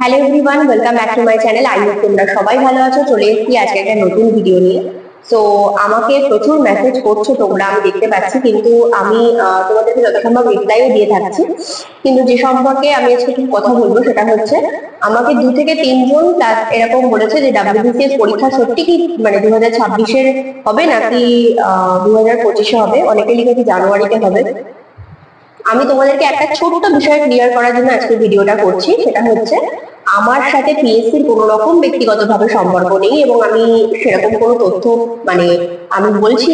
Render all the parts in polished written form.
Hello everyone, welcome back to my channel. I hope তোমরা সবাই ভালো আছো। চলে এসেছি আজকে একটা নতুন ভিডিও নিয়ে। সো আমাকে প্রচুর মেসেজ করছো তোমরা, আমি দেখতে পাচ্ছি, কিন্তু আমি তোমাদেরকে যত সম্ভব রিপ্লাইও দিয়ে থাকছি। কিন্তু যে সম্পর্কে আমি আজকে একটু কথা বলবো সেটা হচ্ছে, আমাকে 2 থেকে 3 জন প্লাস এরকম বলেছে যে WBCS পরীক্ষা সত্যি কি মানে 2026-এর হবে নাকি 2025-এ হবে। অনেকে লিখেছে জানুয়ারিতে হবে। আমি তোমাদেরকে একটা ছোট্ট বিষয় ক্লিয়ার করার জন্য আজকে ভিডিওটা করছি। সেটা হচ্ছে, আমার সাথে পিএসসির কোনো রকম ব্যক্তিগতভাবে সম্পর্ক নেই এবং আমি সেরকম কোনো তথ্য মানে আমি বলছি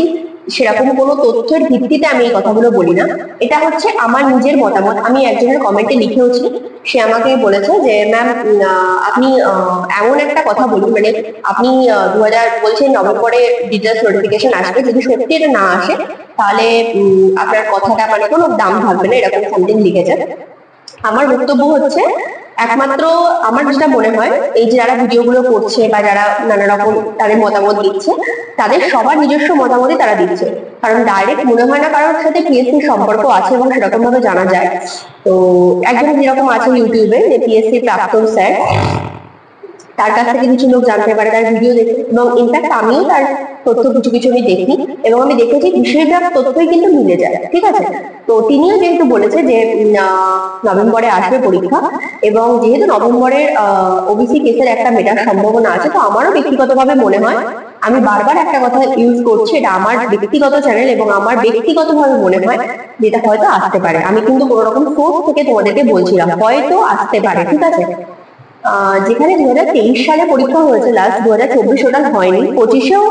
সেরকম কোনো তথ্যের ভিত্তিতে আমি এই কথাগুলো বলি না। এটা হচ্ছে আমার নিজের মতামত। আমি একজনের কমেন্টে লিখেওছি, সে আমাকে বলেছে যে ম্যাম আপনি এমন একটা কথা বলুন, মানে আপনি 2000 বলছেন নভেম্বরে ডিটেলস নোটিফিকেশন আসবে, যদি সত্যি এটা না আসে তাহলে আপনার কথাটা মানে কোনো দাম থাকবে না, এরকম সামথিং লিখেছে। আমার বক্তব্য হচ্ছে, একমাত্র আমার যেটা মনে হয়, এই যে যারা ভিডিওগুলো করছে বা যারা নানা রকম তাদের মতামত দিচ্ছে, তাদের সবার নিজস্ব মতামতই তারা দিচ্ছে। কারণ ডাইরেক্ট মনে হয় না কারোর সাথে পিএসসির সম্পর্ক আছে এবং সেরকম ভাবে জানা যায়। তো একজন যেরকম আছে ইউটিউবে যে পিএসসি প্রাক্তন স্যার, তার কাছ থেকে কিছু লোক জানতে পারে তার ভিডিও দেখে, এবং ইনফ্যাক্ট আমিও তার তথ্য কিছু কিছু আমি দেখি এবং আমি দেখেছি বেশিরভাগ তথ্যই কিন্তু মিলে যায়। ঠিক আছে, তো তিনিও যেহেতু বলেছে যে নভেম্বরে আসবে পরীক্ষা, এবং যেহেতু নভেম্বরের ওবিসি কেসের একটা মেটার সম্ভাবনা আছে, তো আমারও ব্যক্তিগতভাবে মনে হয়, আমি বারবার একটা কথা ইউজ করছি, এটা আমার ব্যক্তিগত চ্যানেল এবং আমার ব্যক্তিগতভাবে মনে হয় যেটা হয়তো আসতে পারে। আমি কিন্তু কোনো রকম সোর্স থেকে তোমাদেরকে বলছিলাম হয়তো আসতে পারে। ঠিক আছে, যেখানে 2023 সালে পরীক্ষা হয়েছে লাস্ট, 2024 ওটা হয়নি, 25-এও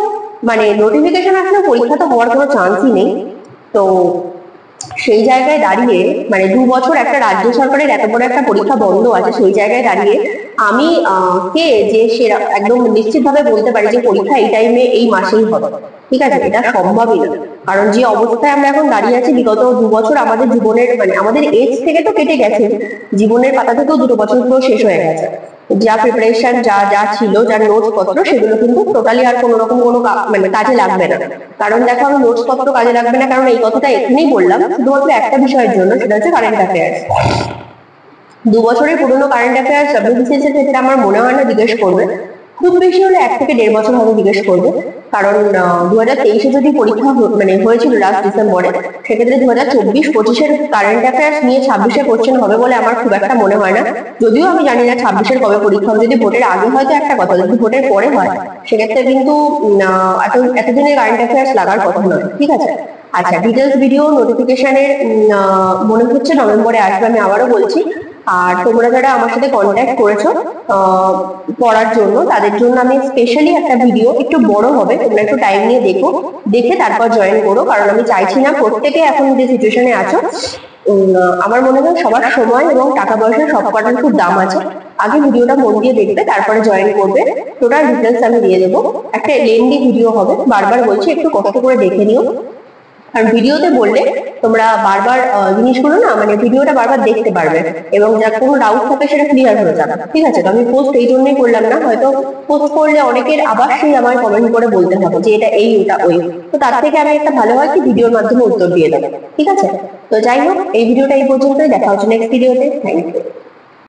মানে নোটিফিকেশন আসলেও পরীক্ষা তো হওয়ার কোনো চান্সই নেই। তো সেই জায়গায় দাঁড়িয়ে মানে 2 বছর একটা রাজ্য সরকারের এত বড় একটা পরীক্ষা বন্ধ আছে, সেই জায়গায় দাঁড়িয়ে আমি কে যে সেরা একদম নিশ্চিত ভাবে বলতে পারি যে পরীক্ষা এই টাইমে এই মাসেই হবে, ঠিক আছে, এটা সম্ভবই না। কারণ যে অবস্থায় আমরা এখন দাঁড়িয়ে আছি, বিগত 2 বছর আমাদের জীবনের মানে আমাদের এজ থেকে তো কেটে গেছে, জীবনের পাতা থেকেও 2 বছর পুরো শেষ হয়ে গেছে। যা প্রিপারেশন যা যা ছিল, যা নোটস পত্র, সেগুলো কিন্তু টোটালি আর কোনো রকম কোনো মানে কাজে লাগবে না। কারণ দেখো, আমি নোটস পত্র কাজে লাগবে না কারণ এই কথাটা এখানেই বললাম শুধুমাত্র একটা বিষয়ের জন্য, সেটা হচ্ছে কারেন্ট অ্যাফেয়ার্স। 2 বছরের পুরনো কারেন্ট অ্যাফেয়ার্স WBCS এর ক্ষেত্রে আমার মনে হয় না জিজ্ঞেস করবে। খুব বেশি হলে 1 থেকে 1.5 বছর হয়তো জিজ্ঞেস করবে। কারণ 2023-এ যদি পরীক্ষা মানে হয়েছিল লাস্ট ডিসেম্বরে, সেক্ষেত্রে 2024-25-এর কারেন্ট অ্যাফেয়ার্স নিয়ে 26-এ কোশ্চেন হবে বলে আমার খুব একটা মনে হয় না। যদিও আমি জানি না 26-এর কবে পরীক্ষা হবে, যদি ভোটের আগে হয়তো একটা কথা, যদি ভোটের পরে হয় সেক্ষেত্রে কিন্তু এতদিনের কারেন্ট অ্যাফেয়ার্স লাগার কথা নয়। ঠিক আছে, আচ্ছা, ডিটেলস ভিডিও নোটিফিকেশনের মনে হচ্ছে নভেম্বরে আসবে, আমি আবারও বলছি। আর তোমরা যারা আমার সাথে কন্ট্যাক্ট করেছো পড়ার জন্য, তাদের জন্য আমি স্পেশালি একটা ভিডিও, একটু বড় হবে, তোমরা একটু টাইম নিয়ে দেখো, দেখে তারপর জয়েন করো। কারণ আমি চাইছি না প্রত্যেকে এখন যে সিচুয়েশনে আছো, আমার মনে হয় সবার সময় এবং টাকা পয়সা সব কটার খুব দাম আছে। আগে ভিডিওটা মন দিয়ে দেখবে, তারপরে জয়েন করবে। টোটাল ডিটেলস আমি দিয়ে দেবো। একটা লেন্দি ভিডিও হবে, বারবার বলছি একটু কষ্ট করে দেখে নিও। আর ভিডিওতে বললে তোমরা বারবার জিনিসগুলো না মানে ভিডিওটা বারবার দেখতে পারবে এবং যা কোনো ডাউট থাকে সেটা ক্লিয়ার হয়ে যাবে। ঠিক আছে, তো আমি পোস্ট এই জন্যই করলাম না, হয়তো পোস্ট করলে অনেকের আবার সেই আমার কমেন্ট করে বলতে হবে যে এটা এই ওটা ওই, তো তার থেকে আমি একটা ভালো হয় কি ভিডিওর মাধ্যমে উত্তর দিয়ে দেবো। ঠিক আছে, তো যাই হোক, এই ভিডিওটা এই পর্যন্তই, দেখা হচ্ছে নেক্সট ভিডিওতে। Thank you.